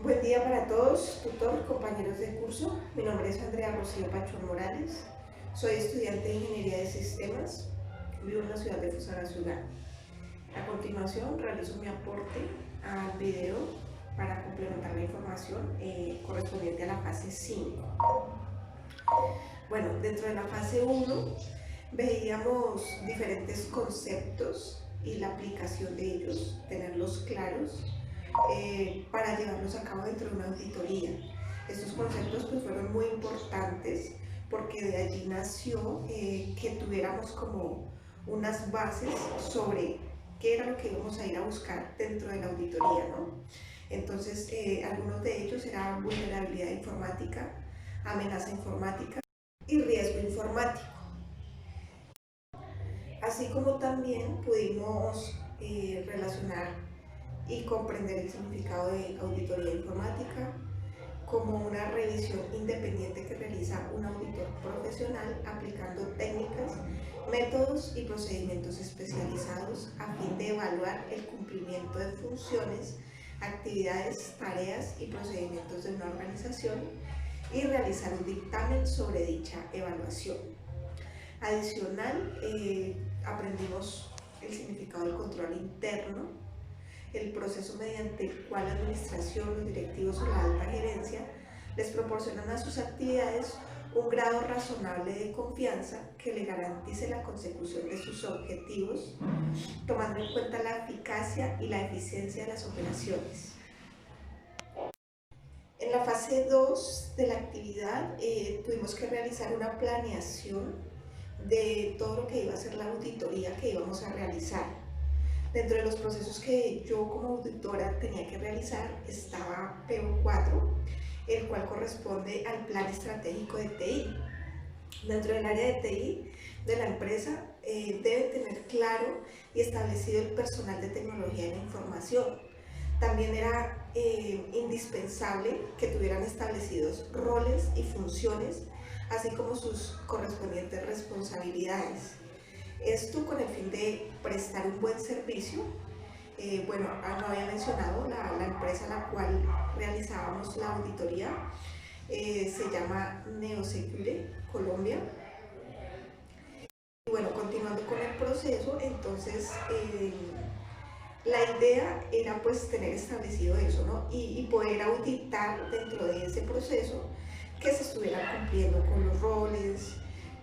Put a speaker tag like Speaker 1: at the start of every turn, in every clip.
Speaker 1: Buen día para todos, tutor, compañeros de curso. Mi nombre es Andrea Rocío Pachón Morales. Soy estudiante de Ingeniería de Sistemas. Vivo en la ciudad de Fusagasugá. A continuación, realizo mi aporte al video para complementar la información correspondiente a la fase 5. Bueno, dentro de la fase 1 veíamos diferentes conceptos y la aplicación de ellos, tenerlos claros para llevarlos a cabo dentro de una auditoría. Estos conceptos pues, fueron muy importantes porque de allí nació que tuviéramos como unas bases sobre qué era lo que íbamos a ir a buscar dentro de la auditoría, ¿no? Entonces, algunos de ellos eran vulnerabilidad informática, amenaza informática y riesgo informático. Así como también pudimos relacionar y comprender el significado de auditoría informática como una revisión independiente que realiza un auditor profesional aplicando técnicas, métodos y procedimientos especializados a fin de evaluar el cumplimiento de funciones, actividades, tareas y procedimientos de una organización y realizar un dictamen sobre dicha evaluación. Adicional, aprendimos el significado del control interno, el proceso mediante el cual la administración, los directivos o la alta gerencia les proporcionan a sus actividades un grado razonable de confianza que le garantice la consecución de sus objetivos, tomando en cuenta la eficacia y la eficiencia de las operaciones. En la fase 2 de la actividad tuvimos que realizar una planeación de todo lo que iba a ser la auditoría que íbamos a realizar. Dentro de los procesos que yo como auditora tenía que realizar estaba PO4, el cual corresponde al Plan Estratégico de TI. Dentro del área de TI de la empresa debe tener claro y establecido el personal de tecnología de la información. También era indispensable que tuvieran establecidos roles y funciones, así como sus correspondientes responsabilidades. Esto con el fin de prestar un buen servicio. Bueno, no había mencionado la empresa a la cual realizábamos la auditoría, se llama Neosecure Colombia. Y bueno, continuando con el proceso, entonces la idea era pues tener establecido eso, ¿no? Y poder auditar dentro de ese proceso que se estuviera cumpliendo con los roles,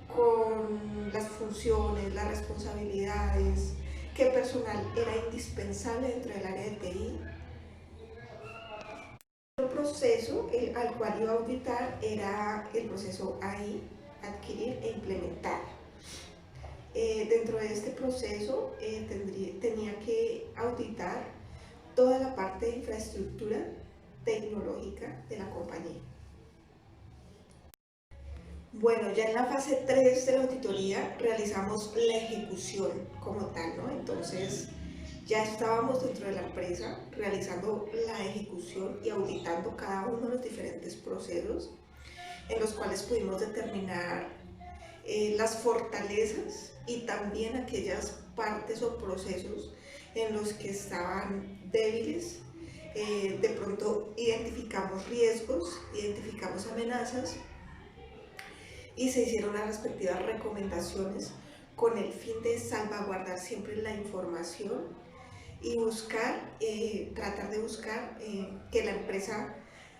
Speaker 1: con las funciones, las responsabilidades, qué personal era indispensable dentro del área de TI. El proceso al cual iba a auditar era el proceso AI, adquirir e implementar. Dentro de este proceso tenía que auditar toda la parte de infraestructura tecnológica de la compañía. Bueno, ya en la fase 3 de la auditoría realizamos la ejecución como tal, ¿no? Entonces ya estábamos dentro de la empresa realizando la ejecución y auditando cada uno de los diferentes procesos en los cuales pudimos determinar las fortalezas y también aquellas partes o procesos en los que estaban débiles. De pronto identificamos riesgos, identificamos amenazas y se hicieron las respectivas recomendaciones con el fin de salvaguardar siempre la información y tratar de buscar que la empresa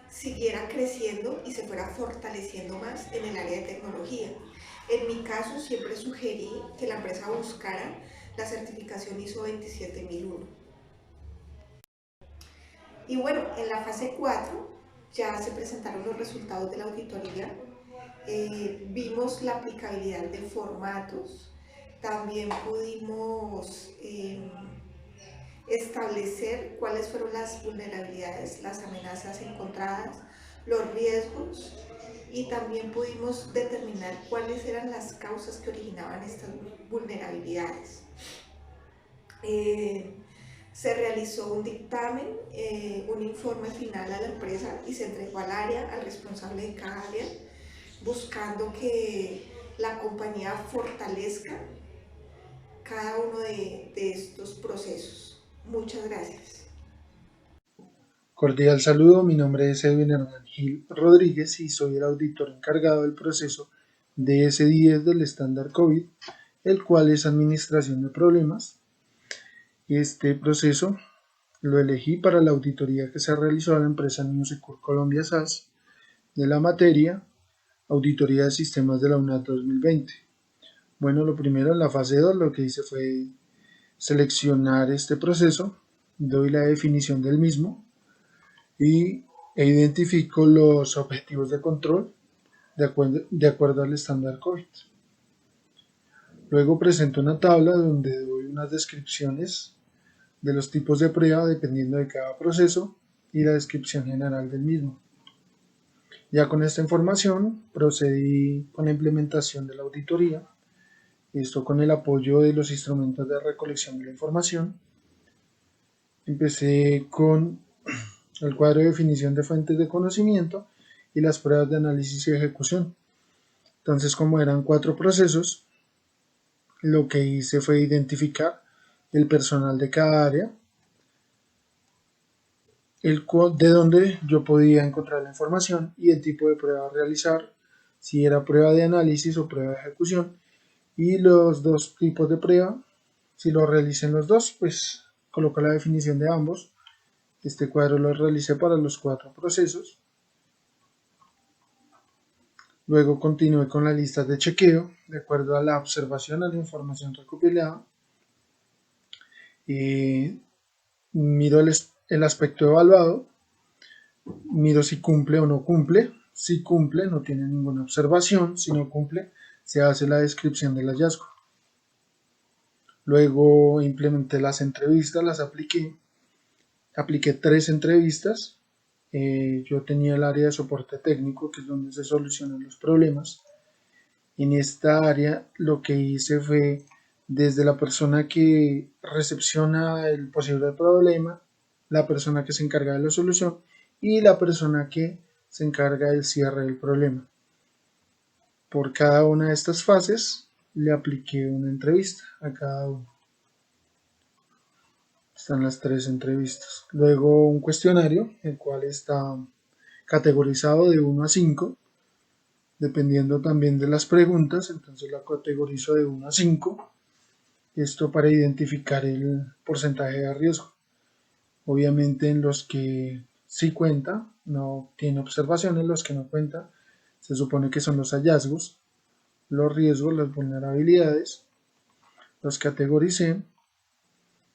Speaker 1: siguiera creciendo y se fuera fortaleciendo más en el área de tecnología. En mi caso siempre sugerí que la empresa buscara la certificación ISO 27001. Y bueno, en la fase 4 ya se presentaron los resultados de la auditoría. Vimos la aplicabilidad de formatos, también pudimos establecer cuáles fueron las vulnerabilidades, las amenazas encontradas, los riesgos y también pudimos determinar cuáles eran las causas que originaban estas vulnerabilidades. Se realizó un dictamen, un informe final a la empresa y se entregó al área, al responsable de cada área, buscando que la compañía fortalezca cada uno de estos procesos. Muchas gracias.
Speaker 2: Cordial saludo, mi nombre es Edwin Hernán Gil Rodríguez y soy el auditor encargado del proceso DS10 del estándar COVID, el cual es administración de problemas. Este proceso lo elegí para la auditoría que se realizó a la empresa Newsecure Colombia SAS de la materia Auditoría de Sistemas de la UNAT 2020. Bueno, lo primero en la fase 2 lo que hice fue seleccionar este proceso, doy la definición del mismo e identifico los objetivos de control de acuerdo al estándar COVID. Luego presento una tabla donde doy unas descripciones de los tipos de prueba dependiendo de cada proceso y la descripción general del mismo. Ya con esta información procedí con la implementación de la auditoría, esto con el apoyo de los instrumentos de recolección de la información. Empecé con el cuadro de definición de fuentes de conocimiento y las pruebas de análisis y ejecución. Entonces, como eran 4 procesos, lo que hice fue identificar el personal de cada área, de donde yo podía encontrar la información y el tipo de prueba a realizar, si era prueba de análisis o prueba de ejecución, y los dos tipos de prueba, si lo realicé en los dos, pues coloco la definición de ambos. Este cuadro lo realicé para los 4 procesos. Luego continué con las listas de chequeo, de acuerdo a la observación a la información recopilada. Miro el aspecto evaluado, miro si cumple o no cumple. Si cumple, no tiene ninguna observación. Si no cumple, se hace la descripción del hallazgo. Luego implementé las entrevistas, las apliqué 3 entrevistas. Yo tenía el área de soporte técnico, que es donde se solucionan los problemas. En esta área lo que hice fue desde la persona que recepciona el posible problema, la persona que se encarga de la solución y la persona que se encarga del cierre del problema. Por cada una de estas fases le apliqué una entrevista a cada uno. Están las 3 entrevistas. Luego un cuestionario, el cual está categorizado de 1 a 5, dependiendo también de las preguntas, entonces la categorizo de 1 a 5, esto para identificar el porcentaje de riesgo. Obviamente en los que sí cuenta, no tiene observaciones, los que no cuenta, se supone que son los hallazgos, los riesgos, las vulnerabilidades, los categoricé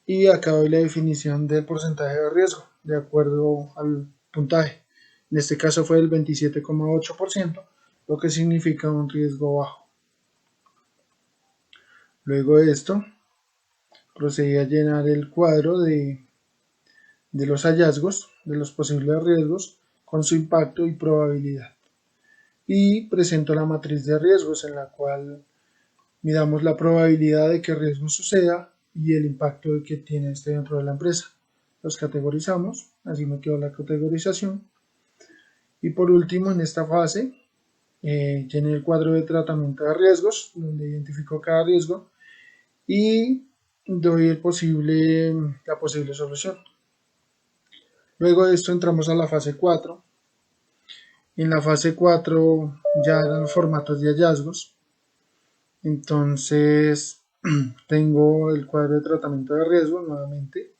Speaker 2: y acá doy la definición del porcentaje de riesgo de acuerdo al puntaje. En este caso fue el 27,8%, lo que significa un riesgo bajo. Luego de esto, procedí a llenar el cuadro de los hallazgos, de los posibles riesgos, con su impacto y probabilidad. Y presento la matriz de riesgos en la cual midamos la probabilidad de que el riesgo suceda y el impacto que tiene este dentro de la empresa. Los categorizamos, así me quedó la categorización. Y por último, en esta fase, llené el cuadro de tratamiento de riesgos, donde identifico cada riesgo y doy la posible solución. Luego de esto entramos a la fase 4. En la fase 4 ya eran formatos de hallazgos. Entonces tengo el cuadro de tratamiento de riesgo nuevamente,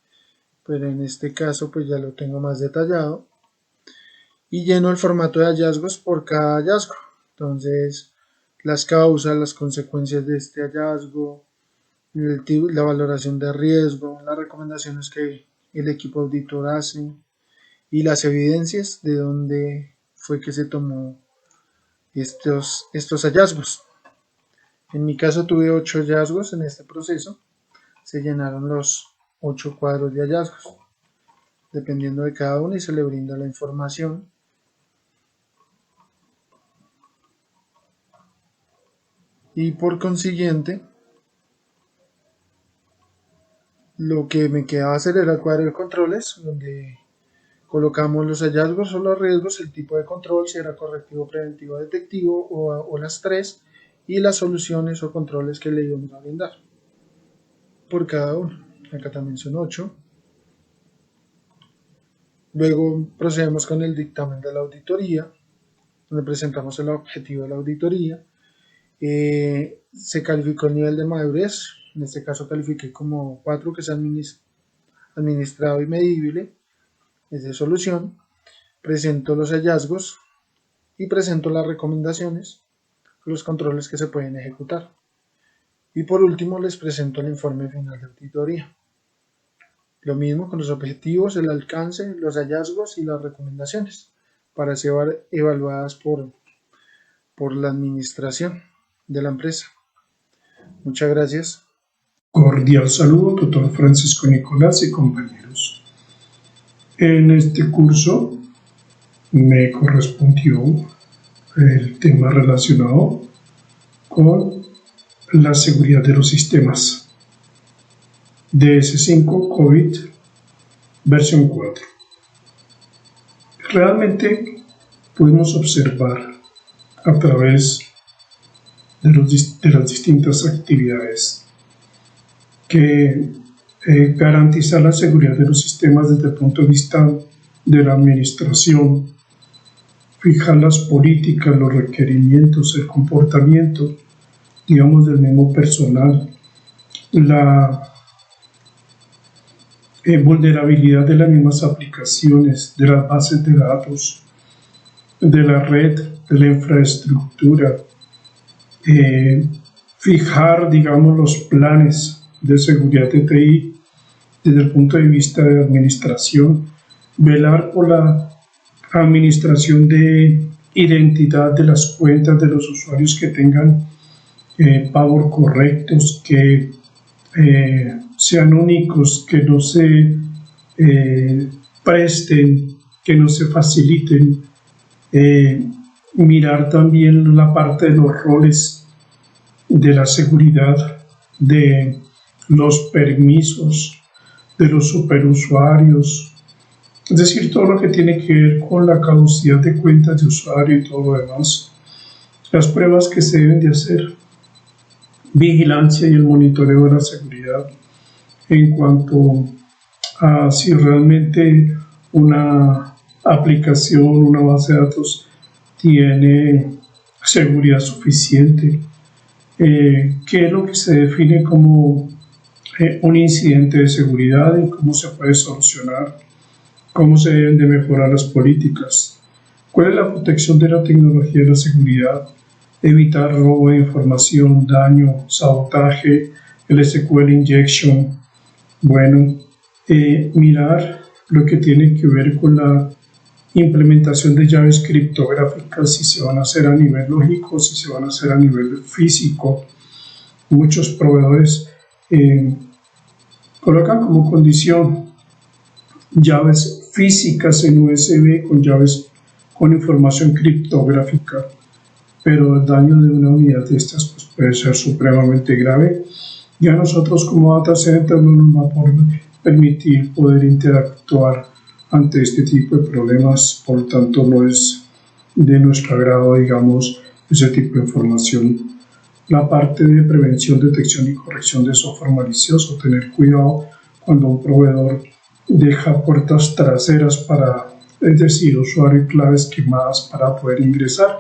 Speaker 2: pero en este caso pues ya lo tengo más detallado. Y lleno el formato de hallazgos por cada hallazgo. Entonces las causas, las consecuencias de este hallazgo, la valoración de riesgo, las recomendaciones que el equipo auditor hace y las evidencias de dónde fue que se tomó estos hallazgos. En mi caso tuve 8 hallazgos en este proceso. Se llenaron los 8 cuadros de hallazgos, dependiendo de cada uno, y se le brinda la información. Y por consiguiente, lo que me quedaba hacer era el cuadro de controles, donde colocamos los hallazgos o los riesgos, el tipo de control, si era correctivo, preventivo, detectivo o las 3, y las soluciones o controles que le íbamos a brindar por cada uno. Acá también son 8. Luego procedemos con el dictamen de la auditoría, donde presentamos el objetivo de la auditoría. Se calificó el nivel de madurez, en este caso califiqué como 4, que es administrado y medible, es de solución. Presento los hallazgos y presento las recomendaciones, los controles que se pueden ejecutar. Y por último les presento el informe final de auditoría. Lo mismo con los objetivos, el alcance, los hallazgos y las recomendaciones para ser evaluadas por la administración de la empresa. Muchas gracias.
Speaker 3: Cordial saludo, doctor Francisco Nicolás y compañeros. En este curso me correspondió el tema relacionado con la seguridad de los sistemas. DS5 COVID versión 4. Realmente podemos observar a través de las distintas actividades que garantizar la seguridad de los sistemas desde el punto de vista de la administración, fijar las políticas, los requerimientos, el comportamiento, digamos, del mismo personal, la vulnerabilidad de las mismas aplicaciones, de las bases de datos, de la red, de la infraestructura, fijar, digamos, los planes de seguridad de TI desde el punto de vista de administración, velar por la administración de identidad de las cuentas de los usuarios que tengan password correctos, que sean únicos, que no se presten, que no se faciliten, mirar también la parte de los roles de la seguridad, de los permisos, de los superusuarios, es decir, todo lo que tiene que ver con la caducidad de cuentas de usuario y todo lo demás, las pruebas que se deben de hacer, vigilancia y el monitoreo de la seguridad en cuanto a si realmente una aplicación, una base de datos tiene seguridad suficiente, qué es lo que se define como un incidente de seguridad y cómo se puede solucionar, cómo se deben de mejorar las políticas, cuál es la protección de la tecnología de la seguridad, evitar robo de información, daño, sabotaje, el SQL injection, bueno, mirar lo que tiene que ver con la implementación de llaves criptográficas, si se van a hacer a nivel lógico, si se van a hacer a nivel físico. Muchos proveedores colocan como condición llaves físicas en USB con llaves con información criptográfica, pero el daño de una unidad de estas pues, puede ser supremamente grave. Ya nosotros como data center no nos va a permitir poder interactuar ante este tipo de problemas, por lo tanto no es de nuestro agrado, digamos, ese tipo de información. La parte de prevención, detección y corrección de software malicioso, tener cuidado cuando un proveedor deja puertas traseras para, es decir, usuario y claves quemadas para poder ingresar,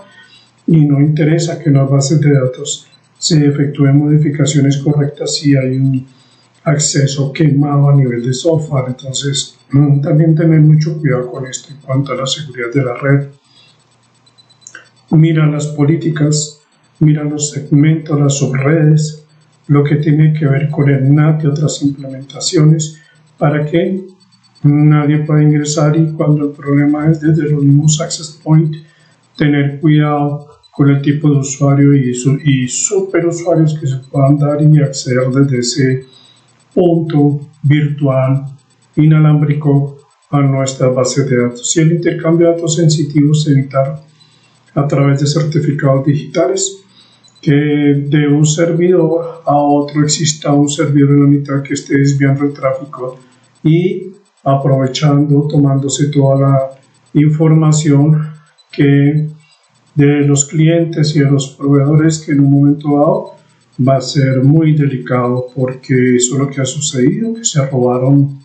Speaker 3: y no interesa que en las bases de datos se efectúen modificaciones correctas si hay un acceso quemado a nivel de software. Entonces, también tener mucho cuidado con esto en cuanto a la seguridad de la red. Mira las políticas, mira los segmentos, las subredes, lo que tiene que ver con el NAT y otras implementaciones, para que nadie pueda ingresar, y cuando el problema es desde los mismos access point, tener cuidado con el tipo de usuario y superusuarios que se puedan dar y acceder desde ese punto virtual inalámbrico a nuestras bases de datos. Y el intercambio de datos sensitivos, evitar a través de certificados digitales que de un servidor a otro exista un servidor en la mitad que esté desviando el tráfico y aprovechando, tomándose toda la información que de los clientes y de los proveedores, que en un momento dado va a ser muy delicado, porque eso es lo que ha sucedido, que se robaron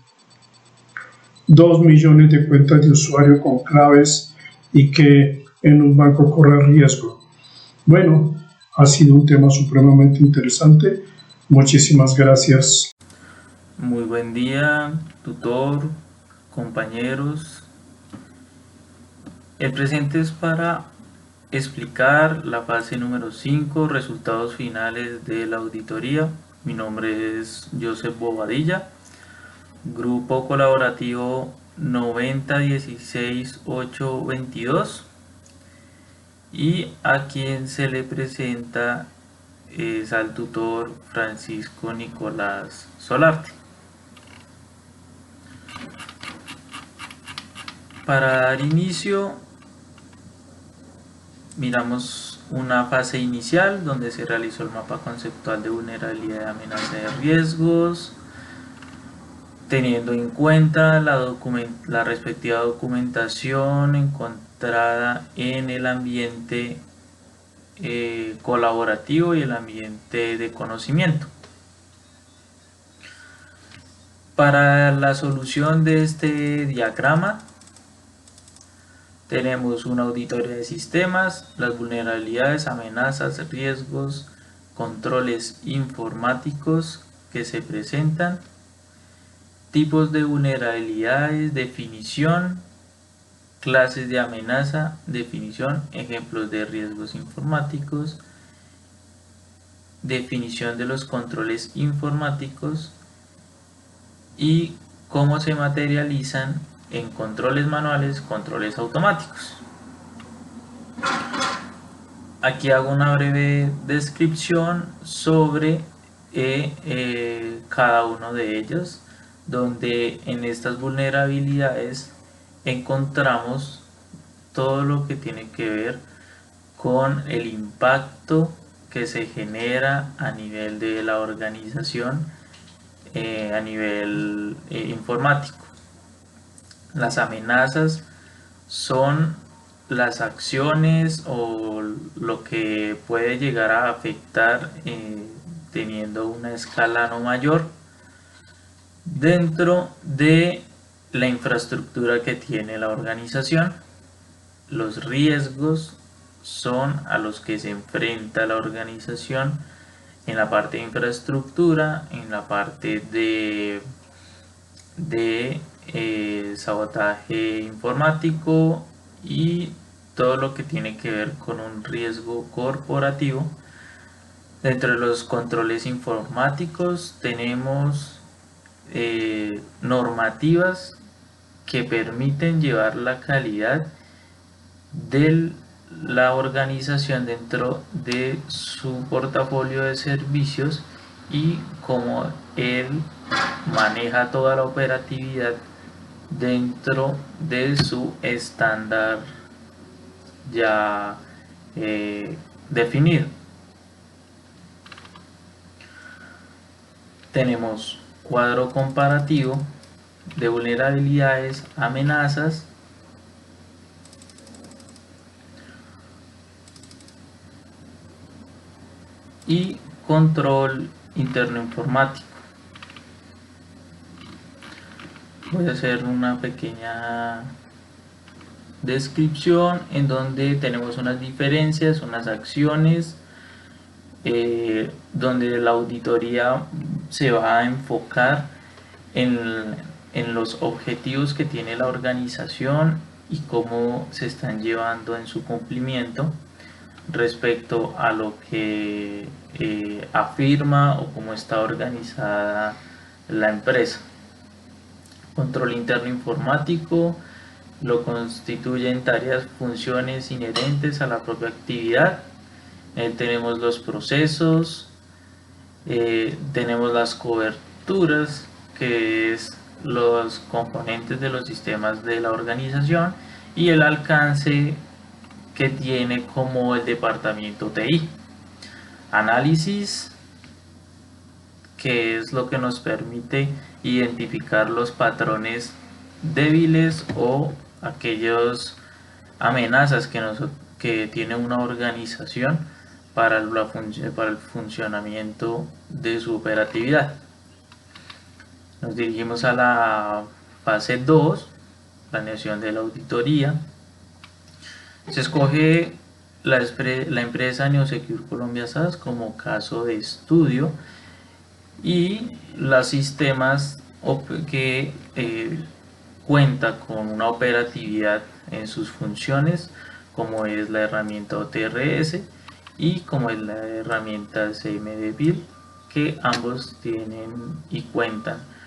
Speaker 3: 2 millones de cuentas de usuario con claves y que en un banco corre riesgo. Bueno, ha sido un tema supremamente interesante. Muchísimas gracias.
Speaker 4: Muy buen día, tutor, compañeros. El presente es para explicar la fase número 5, resultados finales de la auditoría. Mi nombre es Joseph Bobadilla, grupo colaborativo 9016-822, y a quien se le presenta es al tutor Francisco Nicolás Solarte. Para dar inicio, miramos una fase inicial donde se realizó el mapa conceptual de vulnerabilidad, de amenaza de riesgos, teniendo en cuenta la respectiva documentación encontrada en el ambiente colaborativo y el ambiente de conocimiento. Para la solución de este diagrama, tenemos una auditoría de sistemas, las vulnerabilidades, amenazas, riesgos, controles informáticos que se presentan, tipos de vulnerabilidades, definición, clases de amenaza, definición, ejemplos de riesgos informáticos, definición de los controles informáticos y cómo se materializan en controles manuales, controles automáticos. Aquí hago una breve descripción sobre cada uno de ellos, donde en estas vulnerabilidades encontramos todo lo que tiene que ver con el impacto que se genera a nivel de la organización, a nivel informático. Las amenazas son las acciones o lo que puede llegar a afectar teniendo una escala no mayor dentro de la infraestructura que tiene la organización. Los riesgos son a los que se enfrenta la organización en la parte de infraestructura, en la parte de sabotaje informático y todo lo que tiene que ver con un riesgo corporativo. Dentro de los controles informáticos tenemos normativas que permiten llevar la calidad de la organización dentro de su portafolio de servicios y cómo él maneja toda la operatividad dentro de su estándar ya definido. Tenemos cuadro comparativo de vulnerabilidades, amenazas, y control interno informático. Voy a hacer una pequeña descripción en donde tenemos unas diferencias, unas acciones, donde la auditoría se va a enfocar en los objetivos que tiene la organización y cómo se están llevando en su cumplimiento respecto a lo que afirma o cómo está organizada la empresa. Control interno informático lo constituyen tareas, funciones inherentes a la propia actividad. Tenemos los procesos, tenemos las coberturas, que es los componentes de los sistemas de la organización, y el alcance que tiene como el departamento TI. Análisis, que es lo que nos permite identificar los patrones débiles o aquellas amenazas que tiene una organización para el funcionamiento de su operatividad. Nos dirigimos a la fase 2, planeación de la auditoría. Se escoge la empresa Neosecure Colombia SAS como caso de estudio y los sistemas que cuenta con una operatividad en sus funciones, como es la herramienta OTRS y como es la herramienta CMDBuild, que ambos tienen y cuentan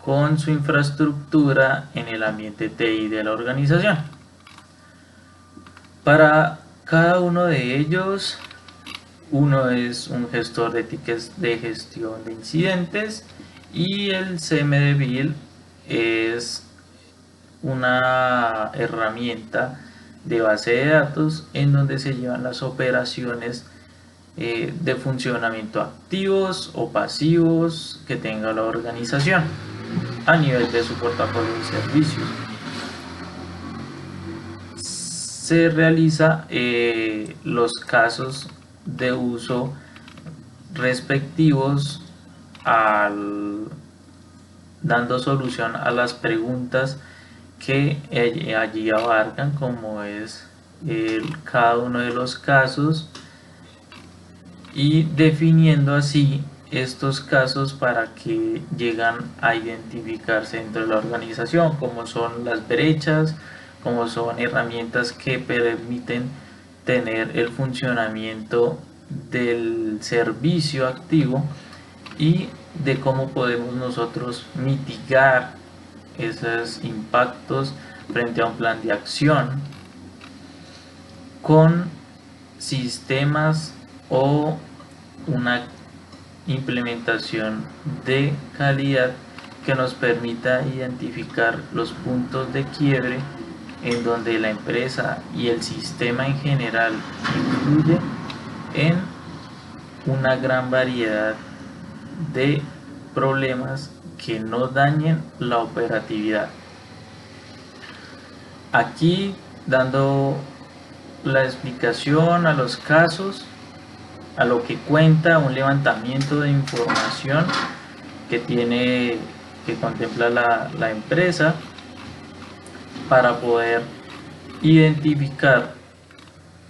Speaker 4: con su infraestructura en el ambiente TI de la organización. Para cada uno de ellos, uno es un gestor de tickets de gestión de incidentes y el CMDBuild es una herramienta de base de datos en donde se llevan las operaciones de funcionamiento activos o pasivos que tenga la organización a nivel de su portafolio de servicios. Se realiza los casos de uso respectivos dando solución a las preguntas que allí abarcan, como es cada uno de los casos, y definiendo así estos casos para que llegan a identificarse dentro de la organización, como son las brechas, como son herramientas que permiten tener el funcionamiento del servicio activo y de cómo podemos nosotros mitigar esos impactos frente a un plan de acción con sistemas o una implementación de calidad que nos permita identificar los puntos de quiebre en donde la empresa y el sistema en general influye en una gran variedad de problemas que no dañen la operatividad. Aquí dando la explicación a los casos, a lo que cuenta un levantamiento de información que contempla la empresa para poder identificar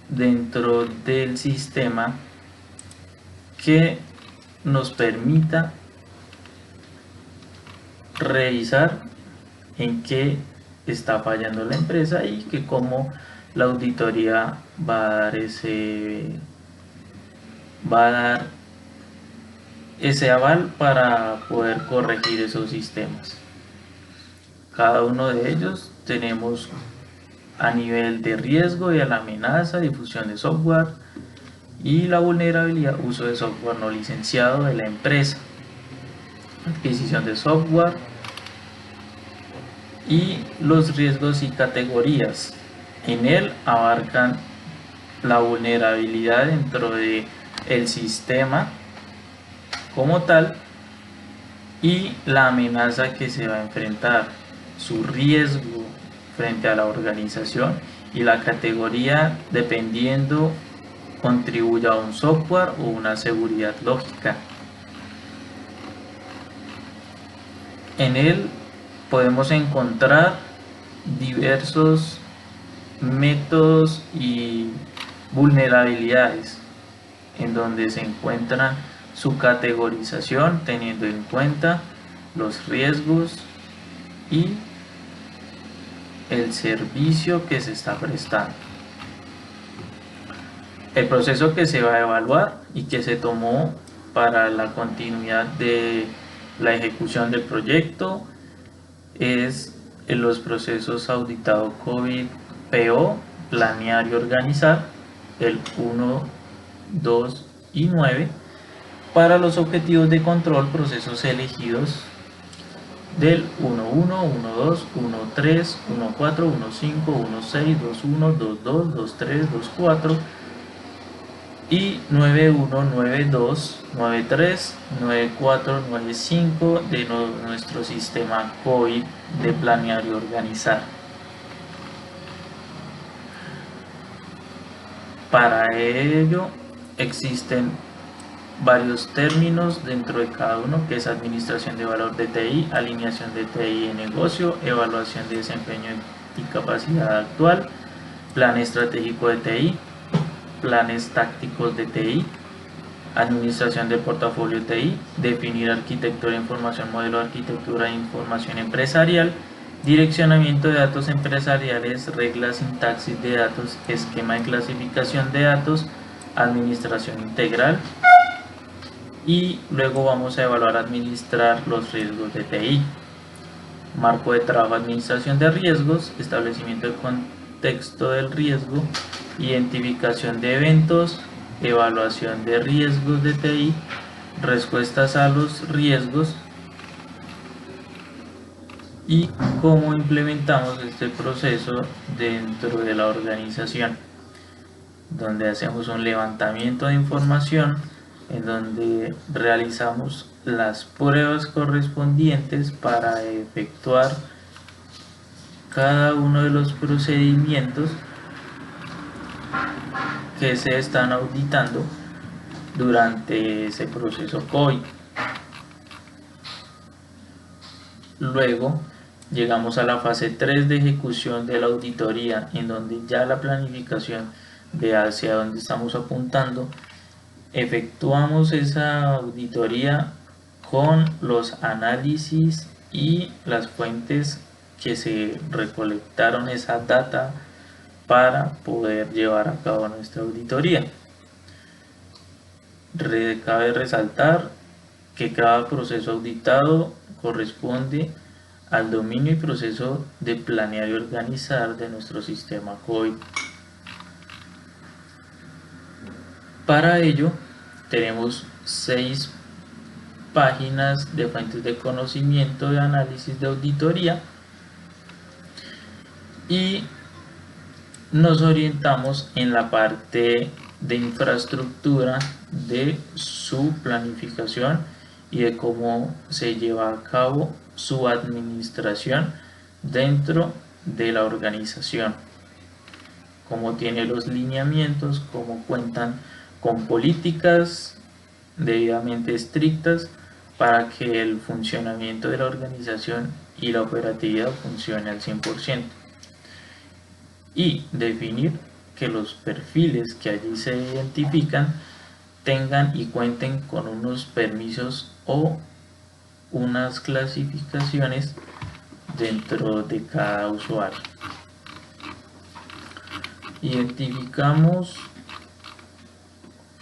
Speaker 4: dentro del sistema que nos permita revisar en qué está fallando la empresa y que cómo la auditoría va a dar ese aval para poder corregir esos sistemas. Cada uno de ellos tenemos a nivel de riesgo y a la amenaza, difusión de software y la vulnerabilidad, uso de software no licenciado de la empresa, adquisición de software y los riesgos y categorías. En él abarcan la vulnerabilidad dentro de el sistema como tal y la amenaza que se va a enfrentar, su riesgo frente a la organización y la categoría dependiendo contribuya a un software o una seguridad lógica. En él podemos encontrar diversos métodos y vulnerabilidades en donde se encuentra su categorización teniendo en cuenta los riesgos y el servicio que se está prestando. El proceso que se va a evaluar y que se tomó para la continuidad de la ejecución del proyecto es en los procesos auditado COVID-PO, planear y organizar, el 1, 2 y 9, para los objetivos de control, procesos elegidos del 1.1, 1.2, 1.3, 1.4, 1.5, 1.6, 2.1, 2.2, 2.3, 2.4 y 9.1, 9.2, 9.3, 9.4, 9.5 de nuestro sistema COVID de planear y organizar. Para ello existen varios términos dentro de cada uno, que es administración de valor de TI, alineación de TI en negocio, evaluación de desempeño y capacidad actual, plan estratégico de TI, planes tácticos de TI, administración del portafolio TI, definir arquitectura de información, modelo de arquitectura de información empresarial, direccionamiento de datos empresariales, reglas, sintaxis de datos, esquema de clasificación de datos, administración integral, y luego vamos a evaluar, administrar los riesgos de TI. Marco de trabajo, administración de riesgos, establecimiento del contexto del riesgo, identificación de eventos, evaluación de riesgos de TI, respuestas a los riesgos y cómo implementamos este proceso dentro de la organización, donde hacemos un levantamiento de información, en donde realizamos las pruebas correspondientes para efectuar cada uno de los procedimientos que se están auditando durante ese proceso COVID. Luego llegamos a la fase 3 de ejecución de la auditoría, en donde ya la planificación de hacia dónde estamos apuntando, efectuamos esa auditoría con los análisis y las fuentes que se recolectaron esa data para poder llevar a cabo nuestra auditoría. Cabe resaltar que cada proceso auditado corresponde al dominio y proceso de planear y organizar de nuestro sistema COVID. Para ello tenemos 6 páginas de fuentes de conocimiento de análisis de auditoría y nos orientamos en la parte de infraestructura de su planificación y de cómo se lleva a cabo su administración dentro de la organización, cómo tiene los lineamientos, cómo cuentan con políticas debidamente estrictas para que el funcionamiento de la organización y la operatividad funcione al 100%, y definir que los perfiles que allí se identifican tengan y cuenten con unos permisos o unas clasificaciones dentro de cada usuario. Identificamos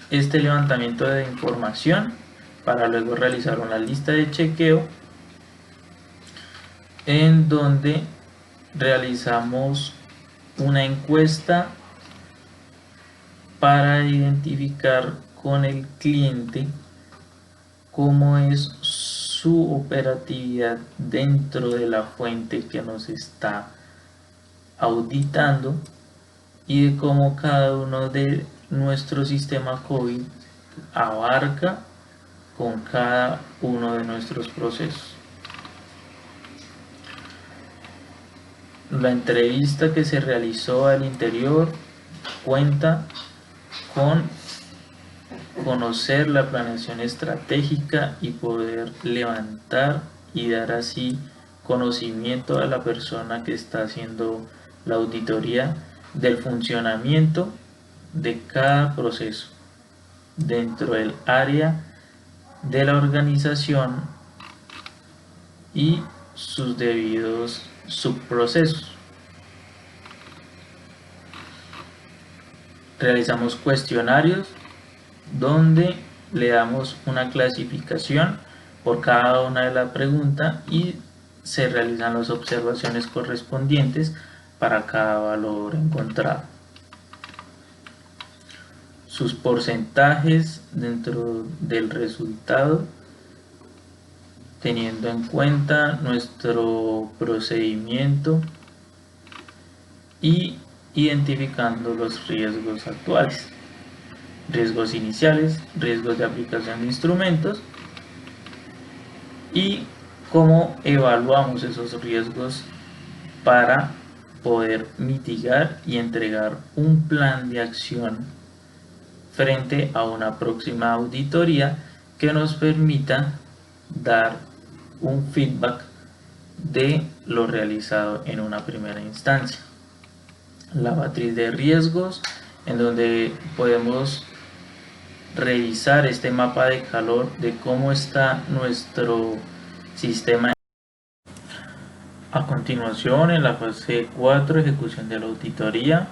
Speaker 4: este levantamiento de información para luego realizar una lista de chequeo, en donde realizamos una encuesta para identificar con el cliente cómo es su operatividad dentro de la fuente que nos está auditando y de cómo cada uno de nuestro sistema COVID abarca con cada uno de nuestros procesos. La entrevista que se realizó al interior cuenta con conocer la planeación estratégica y poder levantar y dar así conocimiento a la persona que está haciendo la auditoría del funcionamiento de cada proceso dentro del área de la organización y sus debidos subprocesos. Realizamos cuestionarios donde le damos una clasificación por cada una de las preguntas y se realizan las observaciones correspondientes para cada valor encontrado. Sus porcentajes dentro del resultado, teniendo en cuenta nuestro procedimiento y identificando los riesgos actuales, riesgos iniciales, riesgos de aplicación de instrumentos y cómo evaluamos esos riesgos para poder mitigar y entregar un plan de acción frente a una próxima auditoría que nos permita dar un feedback de lo realizado en una primera instancia. La matriz de riesgos, en donde podemos revisar este mapa de calor de cómo está nuestro sistema. A continuación, en la fase 4, ejecución de la auditoría,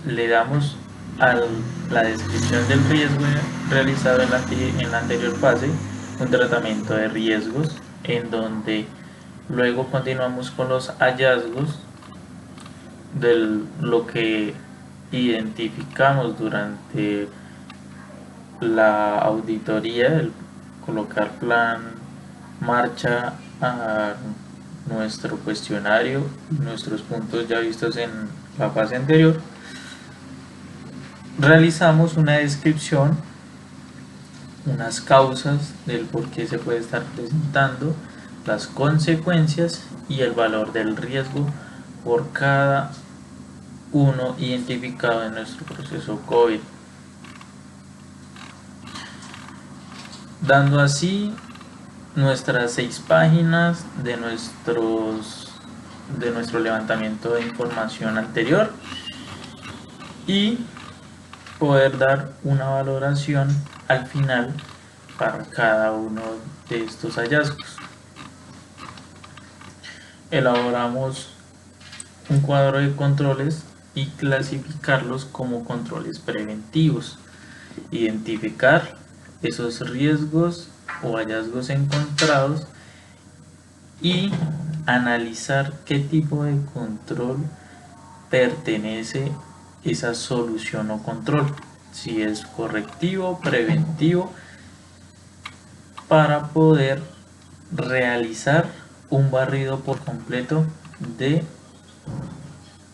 Speaker 4: le damos a la descripción del riesgo realizado en la anterior fase un tratamiento de riesgos, en donde luego continuamos con los hallazgos de lo que identificamos durante la auditoría, el colocar plan, marcha a nuestro cuestionario y nuestros puntos ya vistos en la fase anterior. Realizamos una descripción, unas causas del por qué se puede estar presentando, las consecuencias y el valor del riesgo por cada uno identificado en nuestro proceso COVID, dando así nuestras 6 páginas de nuestro levantamiento de información anterior y poder dar una valoración al final para cada uno de estos hallazgos. Elaboramos un cuadro de controles y clasificarlos como controles preventivos, identificar esos riesgos o hallazgos encontrados y analizar qué tipo de control pertenece esa solución o control, si es correctivo, preventivo, para poder realizar un barrido por completo de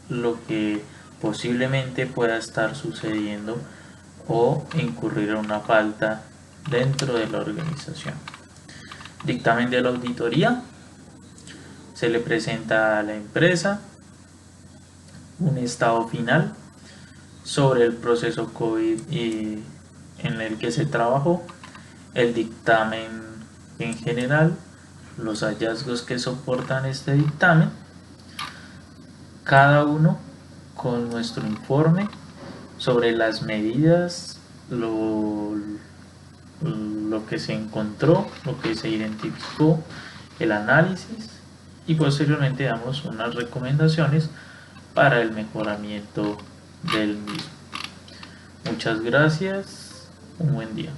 Speaker 4: lo que posiblemente pueda estar sucediendo o incurrir en una falta dentro de la organización. Dictamen de la auditoría: se le presenta a la empresa un estado final sobre el proceso COVID en el que se trabajó, el dictamen en general, los hallazgos que soportan este dictamen, cada uno con nuestro informe sobre las medidas, lo que se encontró, lo que se identificó, el análisis, y posteriormente damos unas recomendaciones para el mejoramiento del mismo. Muchas gracias, un buen día.